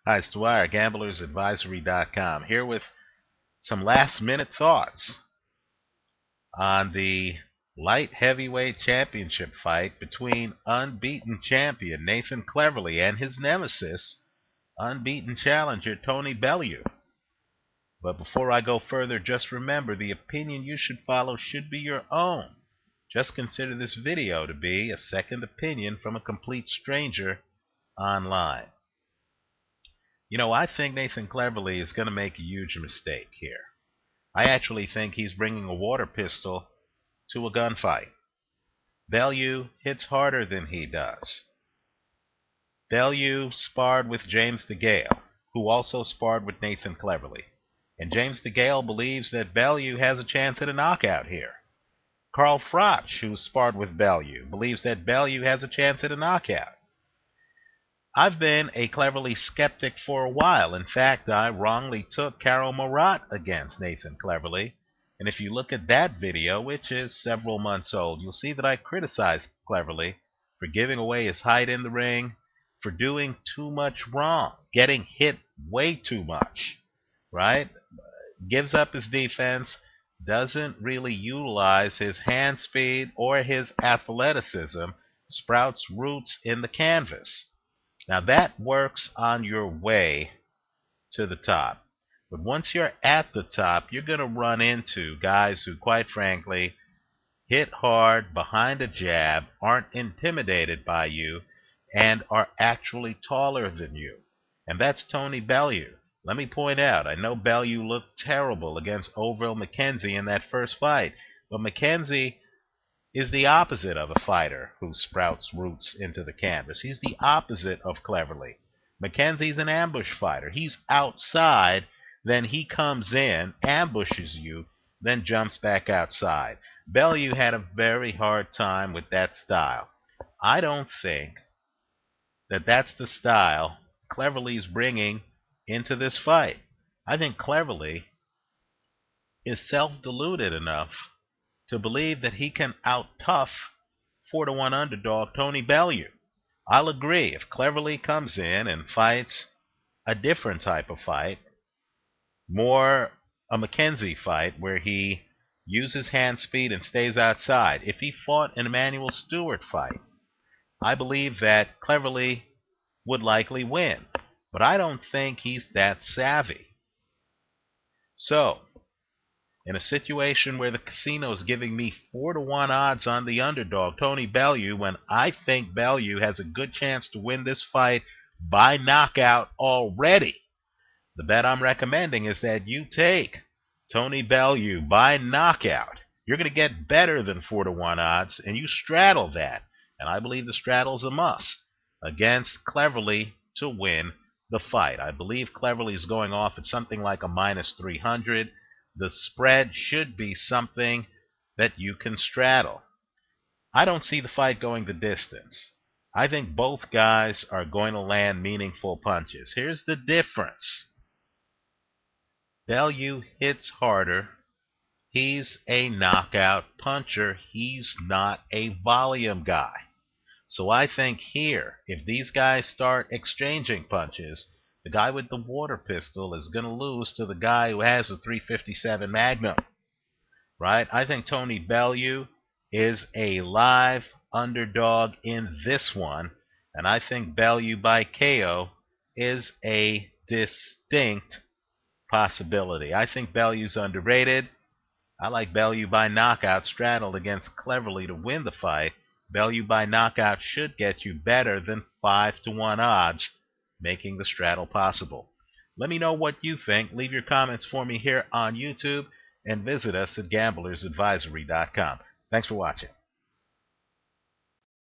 Hi, it's Dwyer, GamblersAdvisory.com, here with some last-minute thoughts on the light heavyweight championship fight between unbeaten champion Nathan Cleverly and his nemesis, unbeaten challenger Tony Bellew. But before I go further, just remember the opinion you should follow should be your own. Just consider this video to be a second opinion from a complete stranger online. You know, I think Nathan Cleverly is going to make a huge mistake here. I actually think he's bringing a water pistol to a gunfight. Bellew hits harder than he does. Bellew sparred with James DeGale, who also sparred with Nathan Cleverly. And James DeGale believes that Bellew has a chance at a knockout here. Carl Froch, who sparred with Bellew, believes that Bellew has a chance at a knockout. I've been a Cleverly skeptic for a while. In fact, I wrongly took Karo Marat against Nathan Cleverly. And if you look at that video, which is several months old, you'll see that I criticized Cleverly for giving away his height in the ring, for doing too much wrong, getting hit way too much, right? Gives up his defense, doesn't really utilize his hand speed or his athleticism, sprouts roots in the canvas. Now that works on your way to the top. But once you're at the top, you're going to run into guys who, quite frankly, hit hard behind a jab, aren't intimidated by you, and are actually taller than you. And that's Tony Bellew. Let me point out, I know Bellew looked terrible against Overell McKenzie in that first fight, but McKenzie is the opposite of a fighter who sprouts roots into the canvas. He's the opposite of Cleverly. McKenzie's an ambush fighter. He's outside, then he comes in, ambushes you, then jumps back outside. Bellew had a very hard time with that style. I don't think that that's the style Cleverly's bringing into this fight. I think Cleverly is self-deluded enough to believe that he can out-tough 4-1 underdog Tony Bellew. I'll agree, if Cleverly comes in and fights a different type of fight, more a McKenzie fight where he uses hand speed and stays outside, if he fought an Emmanuel Stewart fight, I believe that Cleverly would likely win. But I don't think he's that savvy. So, in a situation where the casino is giving me 4-1 odds on the underdog, Tony Bellew, when I think Bellew has a good chance to win this fight by knockout already, the bet I'm recommending is that you take Tony Bellew by knockout. You're going to get better than 4-1 odds, and you straddle that. And I believe the straddle's a must against Cleverly to win the fight. I believe Cleverly's going off at something like a -300. The spread should be something that you can straddle. I don't see the fight going the distance. I think both guys are going to land meaningful punches. Here's the difference. Bellew hits harder. He's a knockout puncher. He's not a volume guy. So I think here, if these guys start exchanging punches, the guy with the water pistol is going to lose to the guy who has a .357 Magnum, right? I think Tony Bellew is a live underdog in this one, and I think Bellew by KO is a distinct possibility. I think Bellew's underrated. I like Bellew by knockout straddled against Cleverly to win the fight. Bellew by knockout should get you better than 5-1 odds, making the straddle possible. Let me know what you think. Leave your comments for me here on YouTube and visit us at GamblersAdvisory.com. Thanks for watching.